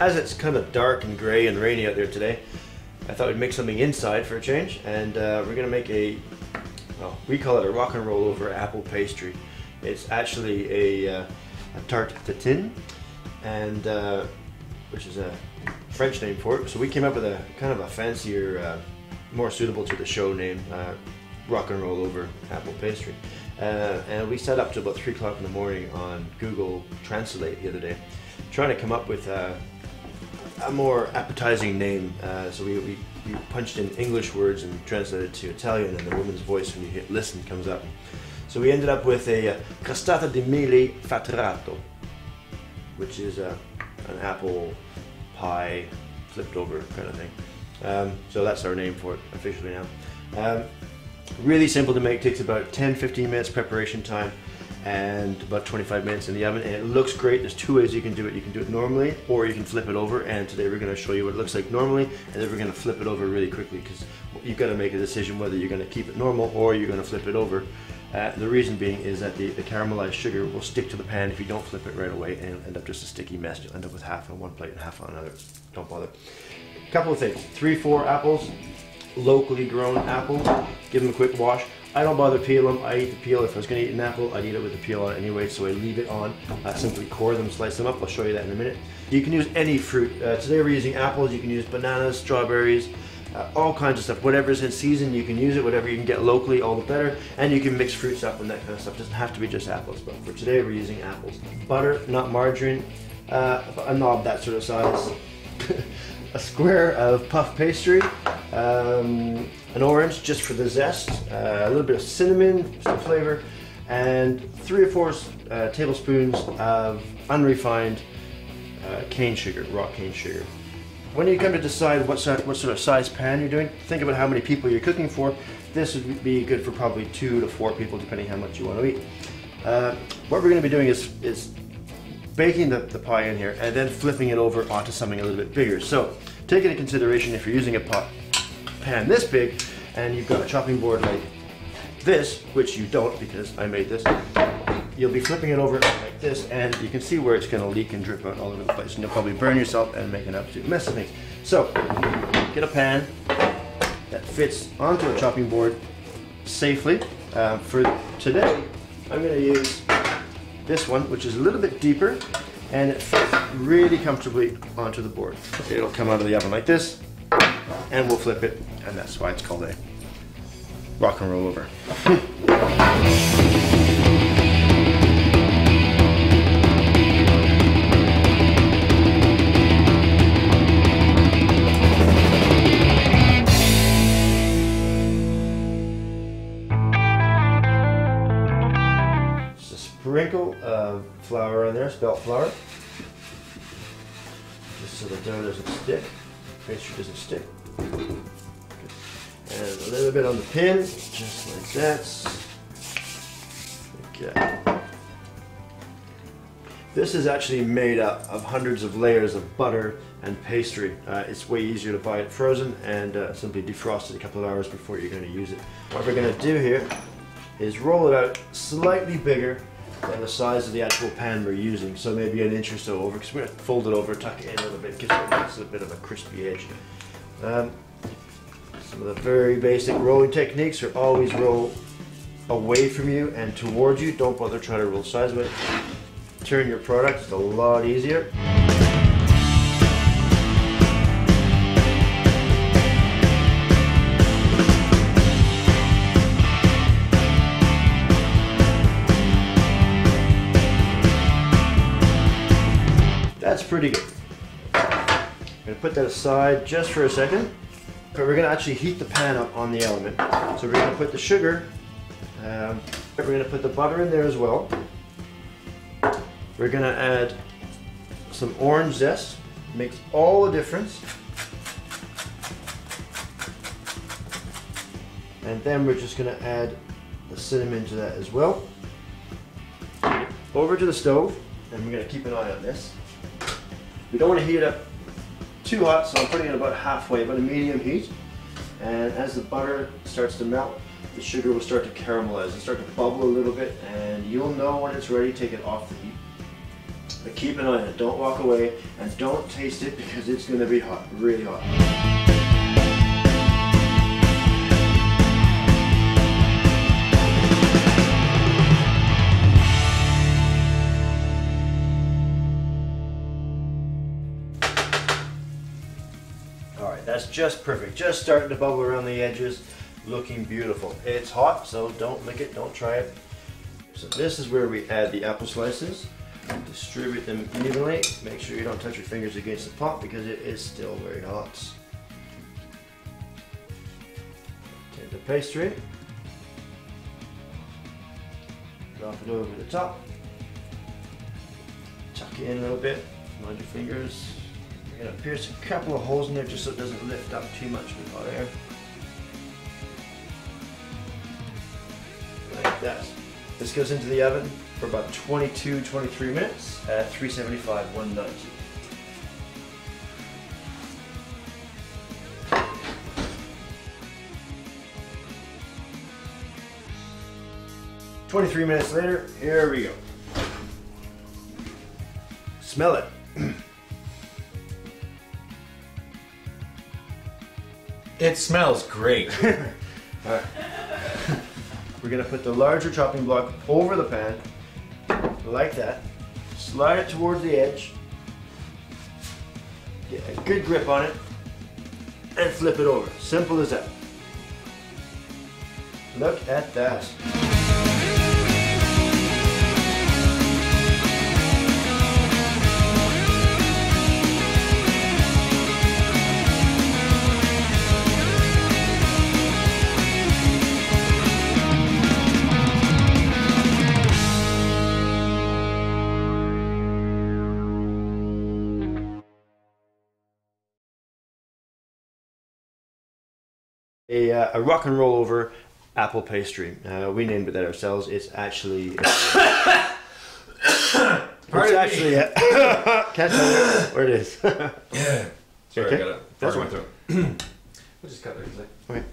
as it's kind of dark and gray and rainy out there today, I thought we'd make something inside for a change, and we're gonna make well, we call it a rock and roll over apple pastry. It's actually a tarte tatin, and which is a French name for it. So we came up with a kind of a fancier, more suitable to the show name, rock and roll over apple pastry. And we set up to about 3 o'clock in the morning on Google Translate the other day, trying to come up with a more appetizing name. So we punched in English words and translated to Italian, and the woman's voice when you hit listen comes up. So we ended up with a Crostata di Mele Fatturato, which is an apple pie flipped over kind of thing. So that's our name for it officially now. Really simple to make, takes about 10-15 minutes preparation time and about 25 minutes in the oven, and it looks great. There's 2 ways you can do it. You can do it normally, or you can flip it over, and today we're going to show you what it looks like normally, and then we're going to flip it over really quickly, because you've got to make a decision whether you're going to keep it normal or you're going to flip it over. The reason being is that the caramelized sugar will stick to the pan if you don't flip it right away, and it'll end up just a sticky mess. You'll end up with half on one plate and half on another. Don't bother. A couple of things. 3-4 apples, locally grown apples. Give them a quick wash. I don't bother peel them. I eat the peel. If I was going to eat an apple, I'd eat it with the peel on it anyway, so I leave it on. Simply core them, slice them up. I'll show you that in a minute. You can use any fruit. Today we're using apples. You can use bananas, strawberries, all kinds of stuff. Whatever's in season, you can use it. Whatever you can get locally, all the better. And you can mix fruits up and that kind of stuff. It doesn't have to be just apples, but for today we're using apples. Butter, not margarine. A knob that sort of size. A square of puff pastry, an orange just for the zest, a little bit of cinnamon just for flavor, and 3 or 4 tablespoons of unrefined cane sugar, raw cane sugar. When you come to decide what sort of size pan you're doing, think about how many people you're cooking for. This would be good for probably 2 to 4 people, depending how much you want to eat. What we're going to be doing is baking the pie in here and then flipping it over onto something a little bit bigger. So take into consideration, if you're using a pan this big and you've got a chopping board like this, which you don't because I made this, you'll be flipping it over like this, and you can see where it's going to leak and drip out all over the place, and you'll probably burn yourself and make an absolute mess of things. So get a pan that fits onto a chopping board safely. For today, I'm going to use this one, which is a little bit deeper, and it fits really comfortably onto the board. It'll come out of the oven like this, and we'll flip it, and that's why it's called a rock and roll over. Sprinkle of flour in there, spelt flour, just so the dough doesn't stick, pastry doesn't stick. And a little bit on the pin, just like that. Okay. This is actually made up of hundreds of layers of butter and pastry. It's way easier to buy it frozen and simply defrost it a couple of hours before you're going to use it. What we're going to do here is roll it out slightly bigger than the size of the actual pan we're using, so maybe an inch or so over, because we're going to fold it over, tuck it in a little bit, gives it a bit of a crispy edge. Some of the very basic rolling techniques are always roll away from you and towards you. Don't bother trying to roll sideways. Turn your product, it's a lot easier. That's pretty good. I'm going to put that aside just for a second. But we're going to actually heat the pan up on the element. So we're going to put the sugar, we're going to put the butter in there as well. We're going to add some orange zest, makes all the difference. And then we're just going to add the cinnamon to that as well. Over to the stove, and we're going to keep an eye on this. We don't want to heat it up too hot, so I'm putting it about halfway, about a medium heat. And as the butter starts to melt, the sugar will start to caramelize and start to bubble a little bit, and you'll know when it's ready. Take it off the heat. But keep an eye on it, don't walk away, and don't taste it because it's going to be hot, really hot. Alright, that's just perfect. Just starting to bubble around the edges, looking beautiful. It's hot, so don't lick it, don't try it. So this is where we add the apple slices. Distribute them evenly. Make sure you don't touch your fingers against the pot because it is still very hot. Take the pastry. Drop it over the top. Tuck it in a little bit. Mind your fingers. You're going to pierce a couple of holes in there just so it doesn't lift up too much with hot air. Like that. This goes into the oven for about 22-23 minutes at 375, 190. "23 minutes later, here we go. Smell it. It smells great. All right. We're going to put the larger chopping block over the pan, like that. Slide it towards the edge. Get a good grip on it, and flip it over. Simple as that. Look at that. A rock and roll over apple pastry. We named it that ourselves. It's actually it's actually can't tell you where it is. Yeah. Sorry, okay? I got it. That's We'll right. just cut there. Okay.